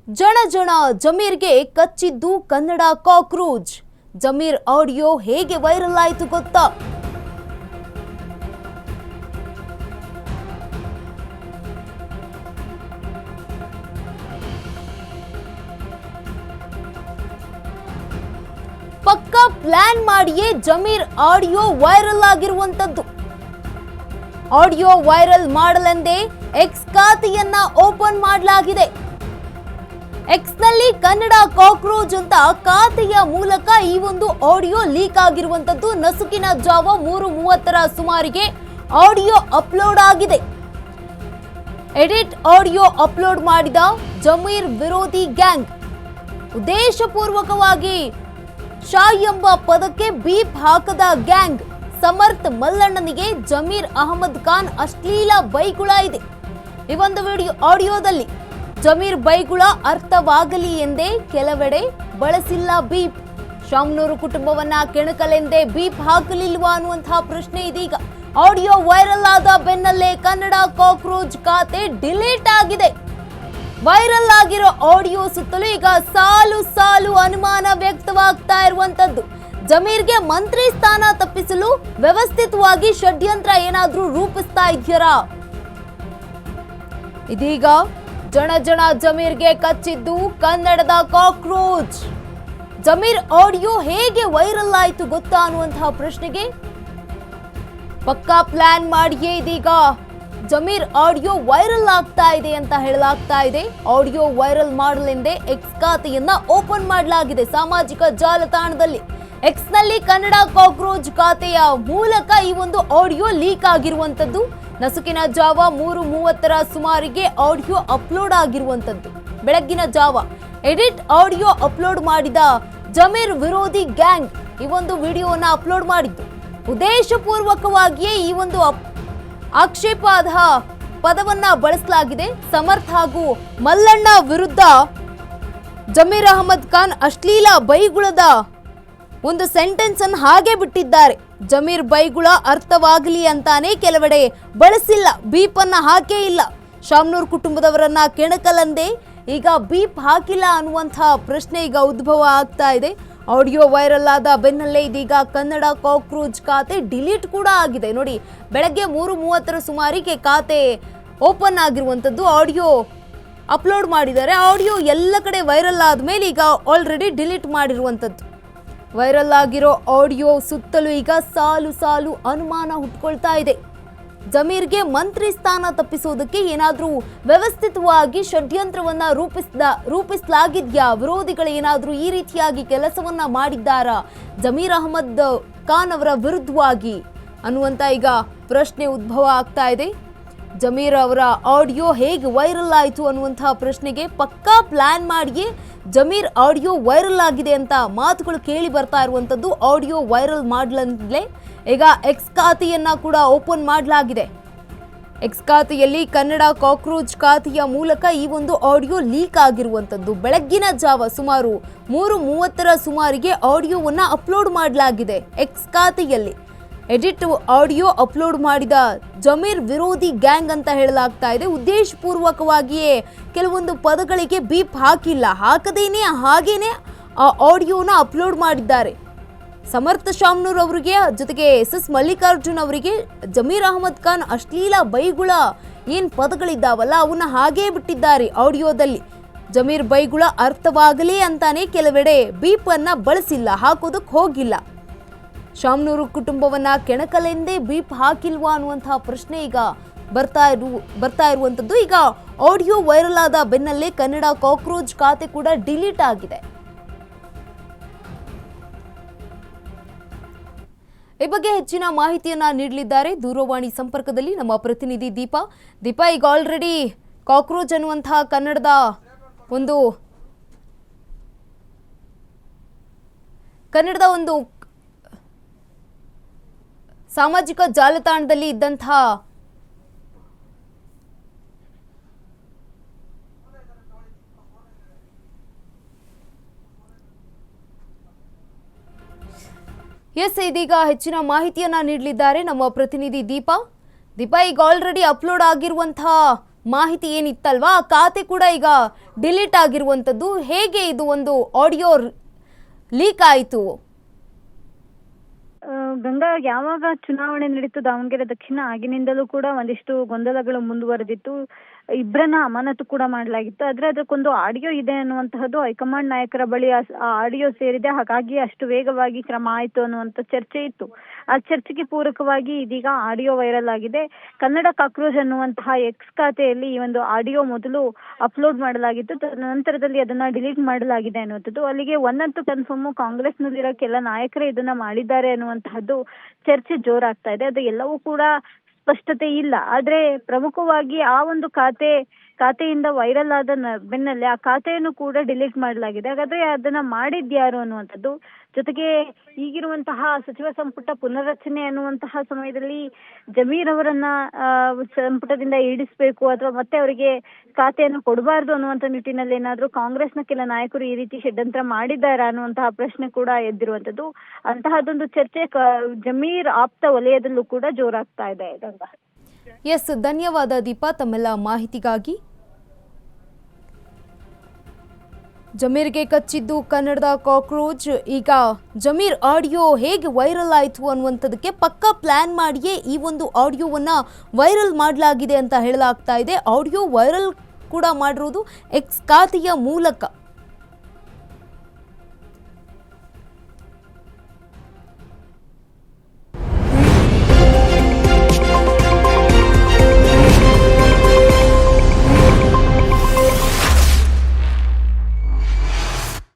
ಜನ ಜನ ಜಮೀರ್ಗೆ ಕಚ್ಚಿದ್ದು Kannada cockroach. Zameer audio ಹೇಗೆ ವೈರಲ್ ಆಯಿತು ಗೊತ್ತಾ? ಪಕ್ಕಾ ಪ್ಲಾನ್ ಮಾಡಿಯೇ ಜಮೀರ್ ಆಡಿಯೋ ವೈರಲ್ ಆಗಿರುವಂತದ್ದು. ಆಡಿಯೋ ವೈರಲ್ ಮಾಡಲೆಂದೇ ಎಕ್ಸ್ ಖಾತೆಯನ್ನ ಓಪನ್ ಮಾಡಲಾಗಿದೆ. ಎಕ್ಸ್ನಲ್ಲಿ ಕನ್ನಡ ಕಾಕ್ರೋಚ್ ಅಂತ ಖಾತೆಯ ಮೂಲಕ ಈ ಒಂದು ಆಡಿಯೋ ಲೀಕ್ ಆಗಿರುವಂತದ್ದು. ನಸುಕಿನ ಜಾವ 3:30 ಸುಮಾರಿಗೆ ಆಡಿಯೋ ಅಪ್ಲೋಡ್ ಆಗಿದೆ. ಎಡಿಟ್ ಆಡಿಯೋ ಅಪ್ಲೋಡ್ ಮಾಡಿದ ಜಮೀರ್ ವಿರೋಧಿ ಗ್ಯಾಂಗ್ ಉದ್ದೇಶಪೂರ್ವಕವಾಗಿ ಶಾ ಎಂಬ ಪದಕ್ಕೆ ಬೀಪ್ ಹಾಕದ ಗ್ಯಾಂಗ್. ಸಮರ್ಥ್ ಮಲ್ಲಣ್ಣನಿಗೆ ಜಮೀರ್ ಅಹಮದ್ ಖಾನ್ ಅಶ್ಲೀಲ ಬೈಗುಳ ಇದೆ. ಈ ಒಂದು ಆಡಿಯೋದಲ್ಲಿ ಜಮೀರ್ ಬೈಗುಳ ಅರ್ಥವಾಗಲಿ ಎಂದೇ ಕೆಲವೆಡೆ ಬಳಸಿಲ್ಲ ಬೀಪ್. ಶಾಮ್ನೂರು ಕುಟುಂಬವನ್ನ ಕೆಣಕಲೆಂದೇ ಬೀಪ್ ಹಾಕಲಿಲ್ವಾ ಅನ್ನುವಂತಹ ಪ್ರಶ್ನೆ ಇದೀಗ. ಆಡಿಯೋ ವೈರಲ್ ಆದ ಬೆನ್ನಲ್ಲೇ ಕನ್ನಡ ಕಾಕ್ರೋಚ್ ಖಾತೆ ಡಿಲೀಟ್ ಆಗಿದೆ. ವೈರಲ್ ಆಗಿರೋ ಆಡಿಯೋ ಸುತ್ತಲೂ ಈಗ ಸಾಲು ಸಾಲು ಅನುಮಾನ ವ್ಯಕ್ತವಾಗ್ತಾ ಇರುವಂತದ್ದು. ಜಮೀರ್ಗೆ ಮಂತ್ರಿ ಸ್ಥಾನ ತಪ್ಪಿಸಲು ವ್ಯವಸ್ಥಿತವಾಗಿ ಷಡ್ಯಂತ್ರ ಏನಾದ್ರೂ ರೂಪಿಸ್ತಾ ಇದ್ಯಾರಾ? ಇದೀಗ ಜನ ಜಮೀರ್ಗೆ ಕಚ್ಚಿದ್ದು ಕನ್ನಡದ ಕಾಕ್ರೋಚ್. ಜಮೀರ್ ಆಡಿಯೋ ಹೇಗೆ ವೈರಲ್ ಆಯಿತು ಗೊತ್ತಾ ಅನ್ನುವಂತಹ ಪ್ರಶ್ನೆಗೆ ಪಕ್ಕಾ ಪ್ಲಾನ್ ಮಾಡಿಯೇ ಇದೀಗ ಜಮೀರ್ ಆಡಿಯೋ ವೈರಲ್ ಆಗ್ತಾ ಇದೆ ಅಂತ ಹೇಳಲಾಗ್ತಾ ಇದೆ. ಆಡಿಯೋ ವೈರಲ್ ಮಾಡಲೆಂದೇ ಎಕ್ಸ್ ಖಾತೆಯನ್ನ ಓಪನ್ ಮಾಡಲಾಗಿದೆ. ಸಾಮಾಜಿಕ ಜಾಲತಾಣದಲ್ಲಿ ಎಕ್ಸ್ನಲ್ಲಿ ಕನ್ನಡ ಕಾಕ್ರೋಚ್ ಖಾತೆಯ ಮೂಲಕ ಈ ಒಂದು ಆಡಿಯೋ ಲೀಕ್ ಆಗಿರುವಂತದ್ದು. ನಸುಕಿನ ಜಾವ 3:30 ಸುಮಾರಿಗೆ ಆಡಿಯೋ ಅಪ್ಲೋಡ್ ಆಗಿರುವಂತದ್ದು. ಬೆಳಗ್ಗಿನ ಜಾವ ಎಡಿಟ್ ಆಡಿಯೋ ಅಪ್ಲೋಡ್ ಮಾಡಿದ ಜಮೀರ್ ವಿರೋಧಿ ಗ್ಯಾಂಗ್ ಈ ಒಂದು ವಿಡಿಯೋನ ಅಪ್ಲೋಡ್ ಮಾಡಿದ್ದು. ಉದ್ದೇಶಪೂರ್ವಕವಾಗಿಯೇ ಈ ಒಂದು ಆಕ್ಷೇಪಾರ್ಹ ಪದವನ್ನ ಬಳಸಲಾಗಿದೆ. ಸಮರ್ಥ್ ಹಾಗೂ ಮಲ್ಲಣ್ಣ ವಿರುದ್ಧ ಜಮೀರ್ ಅಹಮದ್ ಖಾನ್ ಅಶ್ಲೀಲ ಬೈಗುಳದ ಒಂದು ಸೆಂಟೆನ್ಸ್ ಅನ್ನು ಹಾಗೆ ಬಿಟ್ಟಿದ್ದಾರೆ. ಜಮೀರ್ ಬೈಗುಳ ಅರ್ಥವಾಗಲಿ ಅಂತಾನೆ ಕೆಲವೆಡೆ ಬಳಸಿಲ್ಲ, ಬೀಪ್ ಅನ್ನ ಹಾಕೇ ಇಲ್ಲ. ಶಾಮ್ನೂರ್ ಕುಟುಂಬದವರನ್ನ ಕೆಣಕಲಂದೇ ಈಗ ಬೀಪ್ ಹಾಕಿಲ್ಲ ಅನ್ನುವಂತಹ ಪ್ರಶ್ನೆ ಈಗ ಉದ್ಭವ ಆಗ್ತಾ ಇದೆ. ಆಡಿಯೋ ವೈರಲ್ ಆದ ಬೆನ್ನಲ್ಲೇ ಇದೀಗ ಕನ್ನಡ ಕಾಕ್ರೋಚ್ ಖಾತೆ ಡಿಲೀಟ್ ಕೂಡ ಆಗಿದೆ. ನೋಡಿ, ಬೆಳಗ್ಗೆ 3:30 ಸುಮಾರಿಗೆ ಖಾತೆ ಓಪನ್ ಆಗಿರುವಂತದ್ದು. ಆಡಿಯೋ ಅಪ್ಲೋಡ್ ಮಾಡಿದ್ದಾರೆ. ಆಡಿಯೋ ಎಲ್ಲ ಕಡೆ ವೈರಲ್ ಆದ್ಮೇಲೆ ಈಗ ಆಲ್ರೆಡಿ ಡಿಲೀಟ್ ಮಾಡಿರುವಂತದ್ದು. ವೈರಲ್ ಆಗಿರೋ ಆಡಿಯೋ ಸುತ್ತಲೂ ಈಗ ಸಾಲು ಸಾಲು ಅನುಮಾನ ಹುಟ್ಕೊಳ್ತಾ ಇದೆ. ಜಮೀರ್ಗೆ ಮಂತ್ರಿ ಸ್ಥಾನ ತಪ್ಪಿಸೋದಕ್ಕೆ ಏನಾದ್ರೂ ವ್ಯವಸ್ಥಿತವಾಗಿ ಷಡ್ಯಂತ್ರವನ್ನ ರೂಪಿಸಲಾಗಿದ್ಯಾ? ವಿರೋಧಿಗಳು ಏನಾದ್ರೂ ಈ ರೀತಿಯಾಗಿ ಕೆಲಸವನ್ನ ಮಾಡಿದ್ದಾರಾ ಜಮೀರ್ ಅಹಮದ್ ಖಾನ್ ಅವರ ವಿರುದ್ಧವಾಗಿ ಅನ್ನುವಂತ ಈಗ ಪ್ರಶ್ನೆ ಉದ್ಭವ ಆಗ್ತಾ ಇದೆ. ಜಮೀರ್ ಅವರ ಆಡಿಯೋ ಹೇಗೆ ವೈರಲ್ ಆಯಿತು ಅನ್ನುವಂತಹ ಪ್ರಶ್ನೆಗೆ ಪಕ್ಕಾ ಪ್ಲಾನ್ ಮಾಡಿಯೇ ಜಮೀರ್ ಆಡಿಯೋ ವೈರಲ್ ಆಗಿದೆ ಅಂತ ಮಾತುಗಳು ಕೇಳಿ ಬರ್ತಾ ಇರುವಂತದ್ದು. ಆಡಿಯೋ ವೈರಲ್ ಮಾಡಲಂತಲೇ ಈಗ ಎಕ್ಸ್ ಖಾತೆಯನ್ನ ಕೂಡ ಓಪನ್ ಮಾಡಲಾಗಿದೆ. ಎಕ್ಸ್ ಖಾತೆಯಲ್ಲಿ ಕನ್ನಡ ಕಾಕ್ರೋಚ್ ಖಾತೆಯ ಮೂಲಕ ಈ ಒಂದು ಆಡಿಯೋ ಲೀಕ್ ಆಗಿರುವಂತದ್ದು. ಬೆಳಗ್ಗಿನ ಜಾವ ಸುಮಾರು 3:30 ಸುಮಾರಿಗೆ ಆಡಿಯೋವನ್ನ ಅಪ್ಲೋಡ್ ಮಾಡಲಾಗಿದೆ. ಎಕ್ಸ್ ಖಾತೆಯಲ್ಲಿ ಎಡಿಟ್ ಆಡಿಯೋ ಅಪ್ಲೋಡ್ ಮಾಡಿದ ಜಮೀರ್ ವಿರೋಧಿ ಗ್ಯಾಂಗ್ ಅಂತ ಹೇಳಲಾಗ್ತಾ ಇದೆ. ಉದ್ದೇಶಪೂರ್ವಕವಾಗಿಯೇ ಕೆಲವೊಂದು ಪದಗಳಿಗೆ ಬೀಪ್ ಹಾಕಿಲ್ಲ, ಹಾಕದೇನೆ ಹಾಗೇನೆ ಆ ಆಡಿಯೋನ ಅಪ್ಲೋಡ್ ಮಾಡಿದ್ದಾರೆ. ಸಮರ್ಥ್ ಶಾಮ್ನೂರ್ ಅವರಿಗೆ ಜೊತೆಗೆ SS ಮಲ್ಲಿಕಾರ್ಜುನ್ ಅವರಿಗೆ ಜಮೀರ್ ಅಹಮದ್ ಖಾನ್ ಅಶ್ಲೀಲ ಬೈಗುಳ ಏನ್ ಪದಗಳಿದ್ದಾವಲ್ಲ ಅವನ್ನ ಹಾಗೇ ಬಿಟ್ಟಿದ್ದಾರೆ ಆಡಿಯೋದಲ್ಲಿ. ಜಮೀರ್ ಬೈಗುಳ ಅರ್ಥವಾಗಲಿ ಅಂತಾನೆ ಕೆಲವೆಡೆ ಬೀಪ್ ಅನ್ನ ಬಳಸಿಲ್ಲ, ಹಾಕೋದಕ್ಕೆ ಹೋಗಿಲ್ಲ. ಶಾಮ್ನೂರು ಕುಟುಂಬವನ್ನ ಕೆಣಕಲೆಂದೇ ಬೀಪ್ ಹಾಕಿಲ್ವಾ ಅನ್ನುವಂತಹ ಪ್ರಶ್ನೆ ಈಗ ಬರ್ತಾ ಇರುವಂತದ್ದು. ಈಗ ಆಡಿಯೋ ವೈರಲ್ ಆದ ಬೆನ್ನಲ್ಲೇ ಕನ್ನಡ ಕಾಕ್ರೋಚ್ ಖಾತೆ ಕೂಡ ಡಿಲೀಟ್ ಆಗಿದೆ. ಈ ಬಗ್ಗೆ ಹೆಚ್ಚಿನ ಮಾಹಿತಿಯನ್ನ ನೀಡಲಿದ್ದಾರೆ ದೂರವಾಣಿ ಸಂಪರ್ಕದಲ್ಲಿ ನಮ್ಮ ಪ್ರತಿನಿಧಿ ದೀಪಾ. ಈಗ ಆಲ್ರೆಡಿ ಕಾಕ್ರೋಚ್ ಅನ್ನುವಂತಹ ಕನ್ನಡದ ಒಂದು ಸಾಮಾಜಿಕ ಜಾಲತಾಣದಲ್ಲಿ ಇದ್ದಂತಹ ಇದೀಗ ಹೆಚ್ಚಿನ ಮಾಹಿತಿಯನ್ನ ನೀಡಲಿದ್ದಾರೆ ನಮ್ಮ ಪ್ರತಿನಿಧಿ ದೀಪಾ. ಈಗ ಆಲ್ರೆಡಿ ಅಪ್ಲೋಡ್ ಆಗಿರುವಂತಹ ಮಾಹಿತಿ ಏನಿತ್ತಲ್ವಾ ಆ ಖಾತೆ ಕೂಡ ಈಗ ಡಿಲೀಟ್ ಆಗಿರುವಂಥದ್ದು. ಹೇಗೆ ಇದು ಒಂದು ಆಡಿಯೋ ಲೀಕ್ ಆಯಿತು? ಗಂಗಾ, ಯಾವಾಗ ಚುನಾವಣೆ ನಡೀತು ದಾವಣಗೆರೆ ದಕ್ಷಿಣ, ಆಗಿನಿಂದಲೂ ಕೂಡ ಒಂದಿಷ್ಟು ಗೊಂದಲಗಳು ಮುಂದುವರೆದಿತ್ತು. ಇಬ್ಬರನ್ನ ಅಮಾನತು ಕೂಡ ಮಾಡಲಾಗಿತ್ತು. ಆದ್ರೆ ಅದಕ್ಕೊಂದು ಆಡಿಯೋ ಇದೆ ಅನ್ನುವಂತಹದ್ದು ಹೈಕಮಾಂಡ್ ನಾಯಕರ ಬಳಿ ಆ ಆಡಿಯೋ ಸೇರಿದೆ, ಹಾಗಾಗಿ ಅಷ್ಟು ವೇಗವಾಗಿ ಕ್ರಮ ಆಯ್ತು ಅನ್ನುವಂತ ಚರ್ಚೆ ಇತ್ತು. ಆ ಚರ್ಚೆಗೆ ಪೂರಕವಾಗಿ ಇದೀಗ ಆಡಿಯೋ ವೈರಲ್ ಆಗಿದೆ. ಕನ್ನಡ ಕಾಕ್ರೋಚ್ ಅನ್ನುವಂತಹ ಎಕ್ಸ್ ಖಾತೆಯಲ್ಲಿ ಈ ಒಂದು ಆಡಿಯೋ ಮೊದಲು ಅಪ್ಲೋಡ್ ಮಾಡಲಾಗಿತ್ತು, ನಂತರದಲ್ಲಿ ಅದನ್ನ ಡಿಲೀಟ್ ಮಾಡಲಾಗಿದೆ ಅನ್ನುವಂಥದ್ದು. ಅಲ್ಲಿಗೆ ಒಂದಂತೂ ಕನ್ಫರ್ಮ್, ಕಾಂಗ್ರೆಸ್ನಲ್ಲಿರೋ ಕೆಲ ನಾಯಕರೇ ಇದನ್ನ ಮಾಡಿದ್ದಾರೆ ಅನ್ನುವಂತಹದ್ದು ಚರ್ಚೆ ಜೋರಾಗ್ತಾ ಇದೆ. ಅದು ಎಲ್ಲವೂ ಕೂಡ ಸ್ಪಷ್ಟತೆ ಇಲ್ಲ. ಆದ್ರೆ ಪ್ರಮುಖವಾಗಿ ಆ ಒಂದು ಖಾತೆಯಿಂದ ವೈರಲ್ ಆದ ಬೆನ್ನಲ್ಲೇ ಆ ಖಾತೆಯನ್ನು ಕೂಡ ಡಿಲೀಟ್ ಮಾಡಲಾಗಿದೆ. ಹಾಗಾದ್ರೆ ಅದನ್ನ ಮಾಡಿದ್ಯಾರು ಅನ್ನುವಂಥದ್ದು. ಜೊತೆಗೆ ಈಗಿರುವಂತಹ ಸಚಿವ ಸಂಪುಟ ಪುನರ್ರಚನೆ ಅನ್ನುವಂತಹ ಸಮಯದಲ್ಲಿ ಜಮೀರ್ ಅವರನ್ನ ಸಂಪುಟದಿಂದ ಇಳಿಸಬೇಕು ಅಥವಾ ಮತ್ತೆ ಅವರಿಗೆ ಖಾತೆಯನ್ನು ಕೊಡಬಾರ್ದು ಅನ್ನುವಂಥ ನಿಟ್ಟಿನಲ್ಲಿ ಏನಾದ್ರೂ ಕಾಂಗ್ರೆಸ್ನ ಕೆಲ ನಾಯಕರು ಈ ರೀತಿ ಷಡ್ಯಂತ್ರ ಮಾಡಿದ್ದಾರಾ ಅನ್ನುವಂತಹ ಪ್ರಶ್ನೆ ಕೂಡ ಎದ್ದಿರುವಂತದ್ದು. ಅಂತಹದೊಂದು ಚರ್ಚೆ ಜಮೀರ್ ಆಪ್ತ ವಲಯದಲ್ಲೂ ಕೂಡ ಜೋರಾಗ್ತಾ ಇದೆ. ಎಸ್, ಧನ್ಯವಾದ ದೀಪಾ ತಮ್ಮೆಲ್ಲ ಮಾಹಿತಿಗಾಗಿ. ಜಮೀರ್ಗೆ ಕಚ್ಚಿದ್ದು ಕನ್ನಡದ ಕಾಕ್ರೋಚ್. ಈಗ ಜಮೀರ್ ಆಡಿಯೋ ಹೇಗೆ ವೈರಲ್ ಆಯಿತು ಅನ್ನುವಂಥದ್ದಕ್ಕೆ ಪಕ್ಕಾ ಪ್ಲಾನ್ ಮಾಡಿಯೇ ಈ ಒಂದು ಆಡಿಯೋವನ್ನು ವೈರಲ್ ಮಾಡಲಾಗಿದೆ ಅಂತ ಹೇಳಲಾಗ್ತಾ ಇದೆ. ಆಡಿಯೋ ವೈರಲ್ ಕೂಡ ಮಾಡಿರುವುದು ಎಕ್ಸ್ ಖಾತೆಯ ಮೂಲಕ.